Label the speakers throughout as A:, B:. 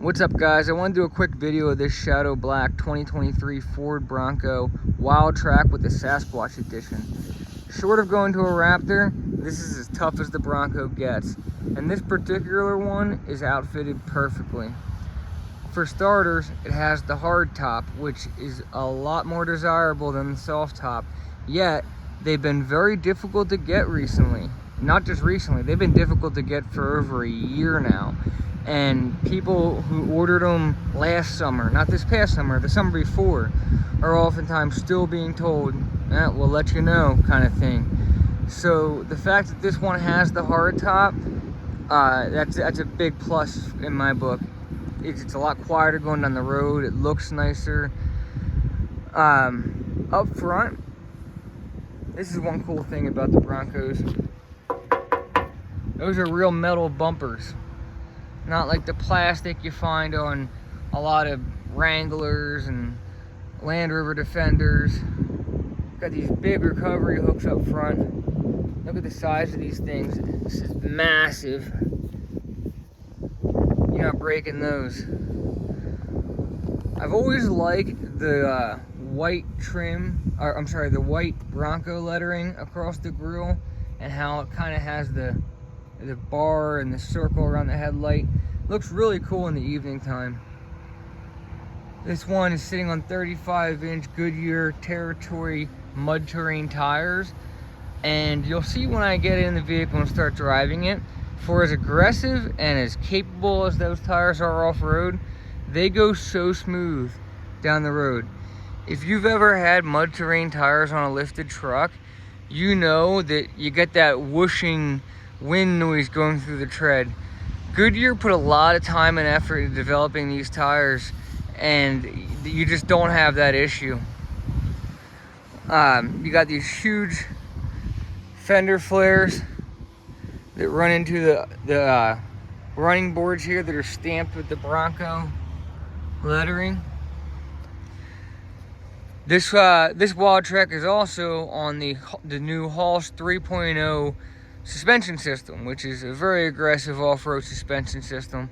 A: What's up, guys? I want to do a quick video of this Shadow Black 2023 Ford Bronco Wildtrak with the Sasquatch edition. Short of going to a Raptor, this is as tough as the Bronco gets. And this particular one is outfitted perfectly. For starters, it has the hard top, which is a lot more desirable than the soft top. Yet, they've been very difficult to get recently. Not just recently, they've been difficult to get for over a year now. And people who ordered them last summer, not this past summer, the summer before, are oftentimes still being told, we'll let you know, kind of thing. So the fact that this one has the hard top, that's a big plus in my book. It's a lot quieter going down the road. It looks nicer. Up front, this is one cool thing about the Broncos. Those are real metal bumpers. Not like the plastic you find on a lot of Wranglers and Land Rover Defenders. Got these big recovery hooks up front. Look at the size of these things. This is massive. You're not breaking those. I've always liked the white trim, or I'm sorry, the white Bronco lettering across the grille, and how it kind of has the bar and the circle around the headlight. Looks really cool in the evening time. This one is sitting on 35-inch Goodyear Territory mud terrain tires, and you'll see when I get in the vehicle and start driving it, for as aggressive and as capable as those tires are off-road, they go so smooth down the road. If you've ever had mud terrain tires on a lifted truck, you know that you get that whooshing wind noise going through the tread. Goodyear put a lot of time and effort into developing these tires, and you just don't have that issue. You got these huge fender flares that run into the running boards here that are stamped with the Bronco lettering. This Wildtrak is also on the new Hall's 3.0 suspension system, which is a very aggressive off-road suspension system.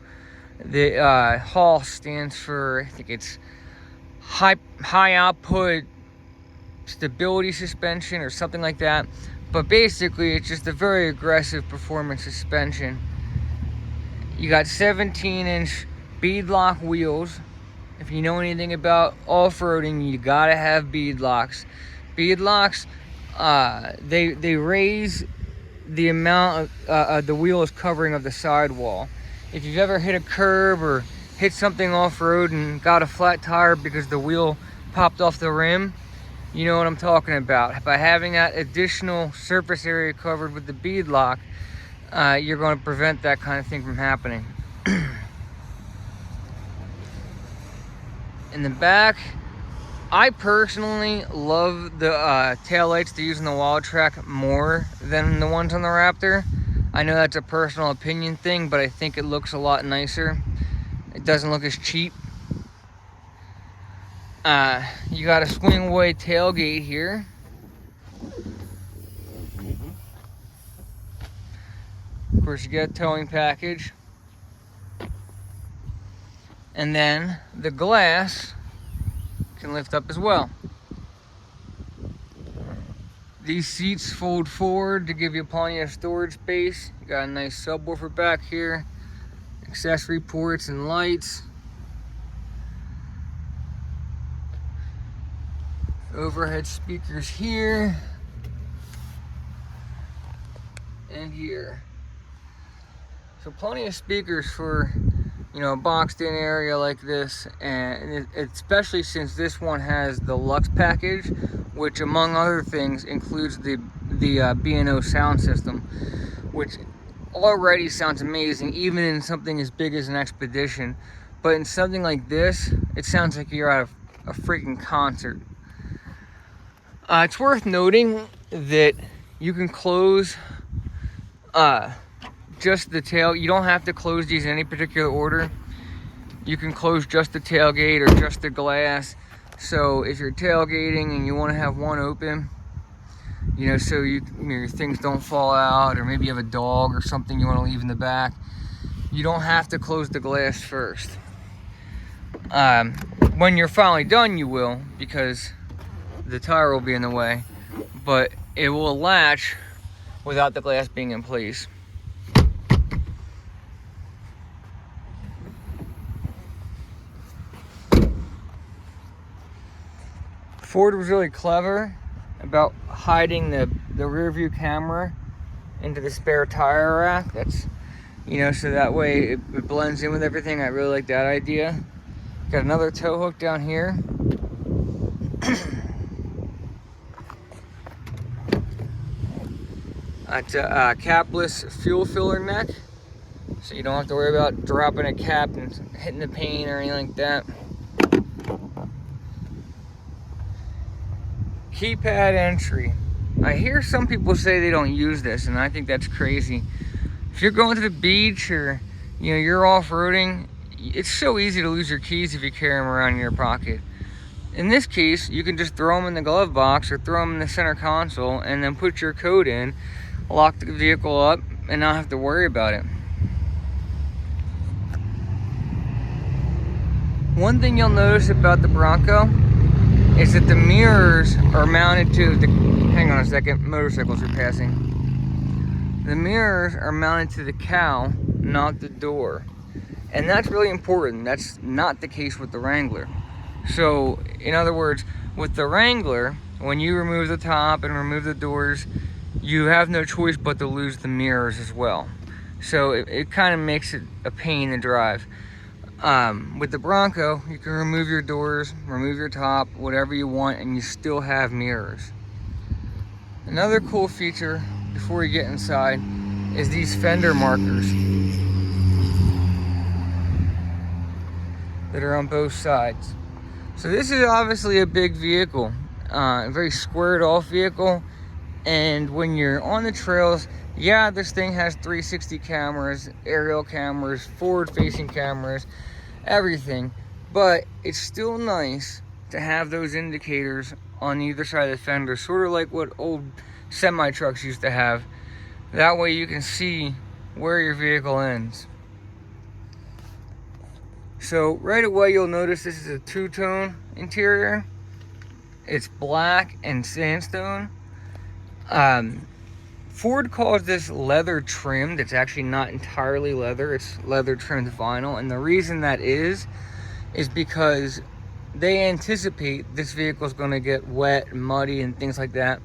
A: The Hall stands for, I think it's high output stability suspension or something like that. But basically, it's just a very aggressive performance suspension. You got 17-inch beadlock wheels. If you know anything about off-roading, you gotta have beadlocks. Beadlocks, they raise the amount of the wheel is covering of the sidewall. If you've ever hit a curb or hit something off-road and got a flat tire because the wheel popped off the rim, you know what I'm talking about. By having that additional surface area covered with the beadlock, you're going to prevent that kind of thing from happening. In the back, I personally love the taillights they use in the Wildtrak more than the ones on the Raptor. I know that's a personal opinion thing, but I think it looks a lot nicer. It doesn't look as cheap. You got a swing away tailgate here. Of course, you get a towing package. And then the glass can lift up as well. These seats fold forward to give you plenty of storage space. You got a nice subwoofer back here, accessory ports and lights. Overhead speakers here and here. So plenty of speakers for, you know, a boxed in area like this, and especially since this one has the Lux package, which among other things includes the B&O sound system, which already sounds amazing even in something as big as an Expedition. But in something like this, it sounds like you're at a freaking concert. It's worth noting that you can close just the tail. You don't have to close these in any particular order. You can close just the tailgate or just the glass. So if you're tailgating and you want to have one open, you know, so your things don't fall out, or maybe you have a dog or something you want to leave in the back, you don't have to close the glass first. When you're finally done, you will, because the tire will be in the way, but it will latch without the glass being in place. Ford was really clever about hiding the rear view camera into the spare tire rack. That's, so that way it blends in with everything. I really like that idea. Got another tow hook down here. It's a capless fuel filler neck, so you don't have to worry about dropping a cap and hitting the paint or anything like that. Keypad entry. I hear some people say they don't use this, and I think that's crazy. If you're going to the beach or you're off-roading, it's so easy to lose your keys if you carry them around in your pocket. In this case, you can just throw them in the glove box or throw them in the center console and then put your code in, lock the vehicle up, and not have to worry about it. One thing you'll notice about the Bronco is that the mirrors are mounted to the, hang on a second, motorcycles are passing. The mirrors are mounted to the cowl, not the door. And that's really important. That's not the case with the Wrangler. So, in other words, with the Wrangler, when you remove the top and remove the doors, you have no choice but to lose the mirrors as well. So it kind of makes it a pain to drive. With the Bronco, you can remove your doors, remove your top, whatever you want, and you still have mirrors. Another cool feature before you get inside is these fender markers that are on both sides. So this is obviously a big vehicle, a very squared off vehicle. And when you're on the trails, yeah, this thing has 360 cameras, aerial cameras, forward-facing cameras, everything. But it's still nice to have those indicators on either side of the fender, sort of like what old semi-trucks used to have. That way you can see where your vehicle ends. So right away you'll notice this is a two-tone interior. It's black and sandstone. Ford calls this leather trimmed. It's actually not entirely leather. It's leather trimmed vinyl. And the reason that is because they anticipate this vehicle is going to get wet and muddy and things like that.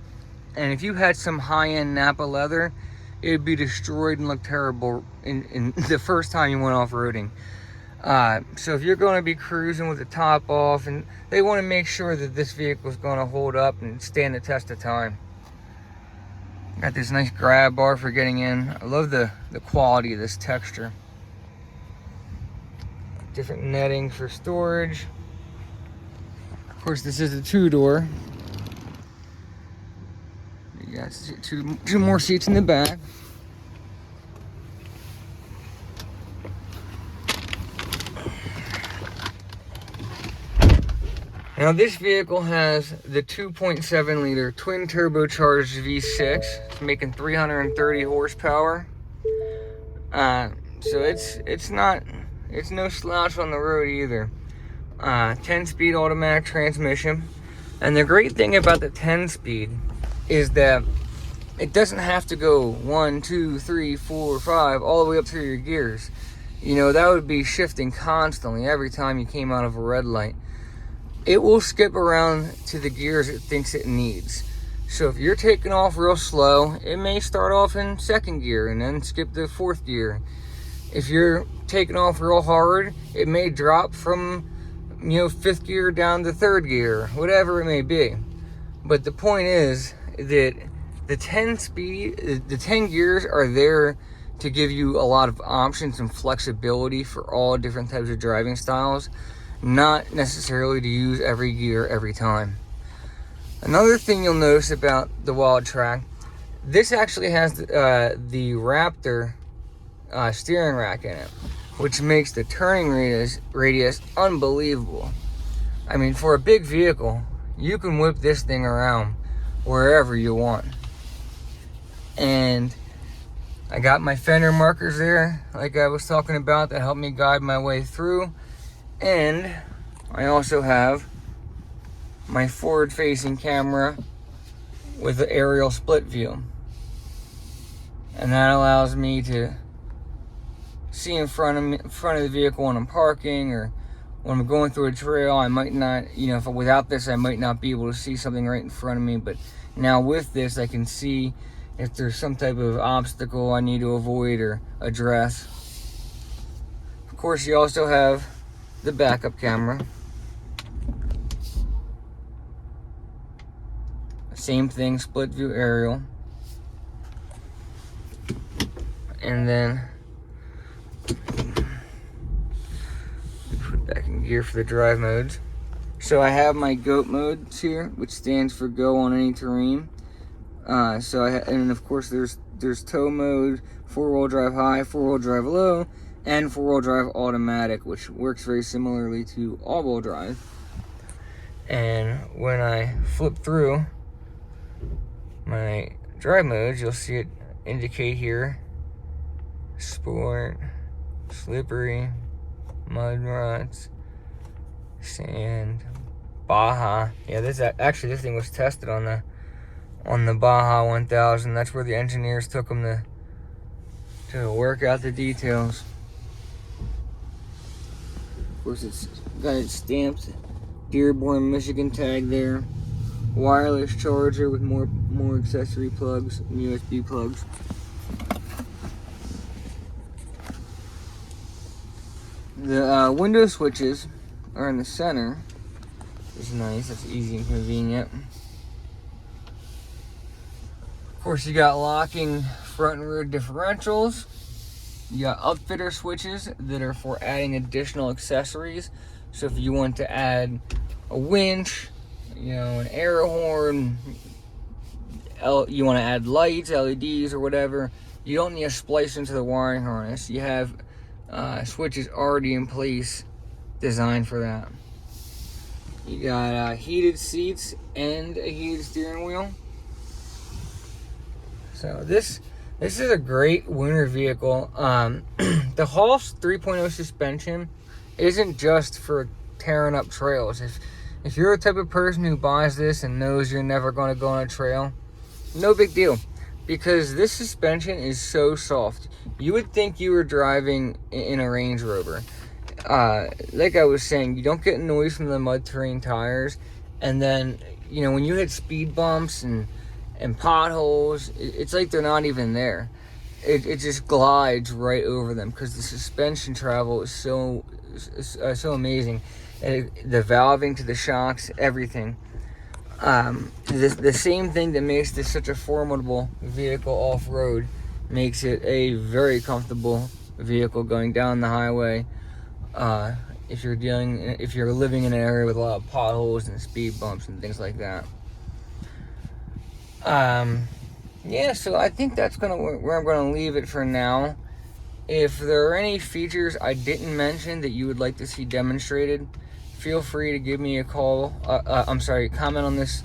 A: And if you had some high-end Napa leather, it would be destroyed and look terrible in the first time you went off-roading. So if you're going to be cruising with the top off, and they want to make sure that this vehicle is going to hold up and stand the test of time. Got this nice grab bar for getting in. I love the quality of this texture. Different netting for storage. Of course, this is a two-door. You got two more seats in the back. Now this vehicle has the 2.7 liter twin turbocharged V6. It's making 330 horsepower. So it's no slouch on the road either. 10-speed automatic transmission. And the great thing about the 10-speed is that it doesn't have to go 1, 2, 3, 4, 5 all the way up through your gears. That would be shifting constantly every time you came out of a red light. It will skip around to the gears it thinks it needs. So if you're taking off real slow, it may start off in second gear and then skip to fourth gear. If you're taking off real hard, it may drop from fifth gear down to third gear, whatever it may be. But the point is that the 10 gears are there to give you a lot of options and flexibility for all different types of driving styles. Not necessarily to use every gear every time. Another thing you'll notice about the Wildtrak, this actually has the Raptor steering rack in it, which makes the turning radius unbelievable. I mean, for a big vehicle, you can whip this thing around wherever you want. And I got my fender markers there, like I was talking about, that helped me guide my way through. And I also have my forward-facing camera with the aerial split view. And that allows me to see in front of the vehicle when I'm parking, or when I'm going through a trail. I might not, if without this, I might not be able to see something right in front of me, but now with this, I can see if there's some type of obstacle I need to avoid or address. Of course, you also have the backup camera. Same thing, split view aerial. And then put back in gear for the drive modes. So I have my GOAT modes here, which stands for go on any terrain. And of course there's tow mode, 4-wheel drive high, 4-wheel drive low, and 4-wheel drive automatic, which works very similarly to all-wheel drive. And when I flip through my drive modes, you'll see it indicate here: sport, slippery, mud ruts, sand, Baja. Yeah, this thing was tested on the Baja 1000. That's where the engineers took them to work out the details. Of course, it's got its stamped Dearborn, Michigan tag there. Wireless charger with more accessory plugs and USB plugs. The window switches are in the center. It's nice. That's easy and convenient. Of course, you got locking front and rear differentials. You got upfitter switches that are for adding additional accessories. So if you want to add a winch, an air horn, you want to add lights, LEDs, or whatever, you don't need to splice into the wiring harness. You have switches already in place designed for that. You got heated seats and a heated steering wheel. So this is a great winter vehicle. The Hall's 3.0 suspension isn't just for tearing up trails. If you're the type of person who buys this and knows you're never going to go on a trail, no big deal, because this suspension is so soft. You would think you were driving in a Range Rover. Like I was saying, you don't get noise from the mud terrain tires, and then when you hit speed bumps and potholes, it's like they're not even there. It just glides right over them because the suspension travel is so amazing. The valving to the shocks, everything. The same thing that makes this such a formidable vehicle off-road makes it a very comfortable vehicle going down the highway. If you're living in an area with a lot of potholes and speed bumps and things like that. Yeah, so I think that's where I'm gonna leave it for now. If there are any features I didn't mention that you would like to see demonstrated, feel free to give me a call. Comment on this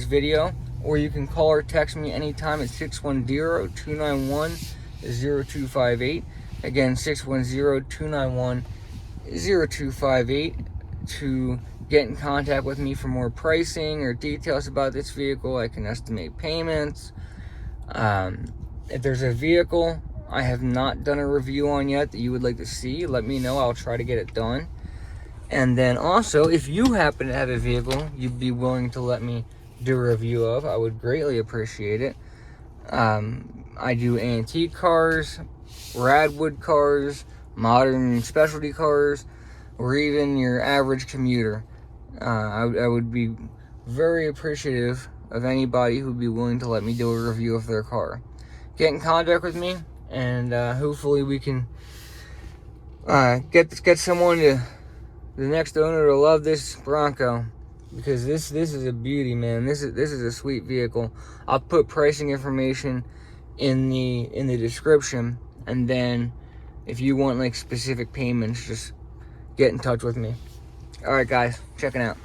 A: video, or you can call or text me anytime at 610-291-0258. Again, 610-291-0258 to get in contact with me for more pricing or details about this vehicle. I can estimate payments. If there's a vehicle I have not done a review on yet that you would like to see, let me know. I'll try to get it done. And then also, if you happen to have a vehicle you'd be willing to let me do a review of, I would greatly appreciate it. I do antique cars, radwood cars, modern specialty cars, or even your average commuter. I would be very appreciative of anybody who'd be willing to let me do a review of their car. Get in contact with me, and hopefully we can get someone the next owner to love this Bronco, because this is a beauty, man. This is a sweet vehicle. I'll put pricing information in the description, and then if you want like specific payments, just get in touch with me. All right, guys, checking out.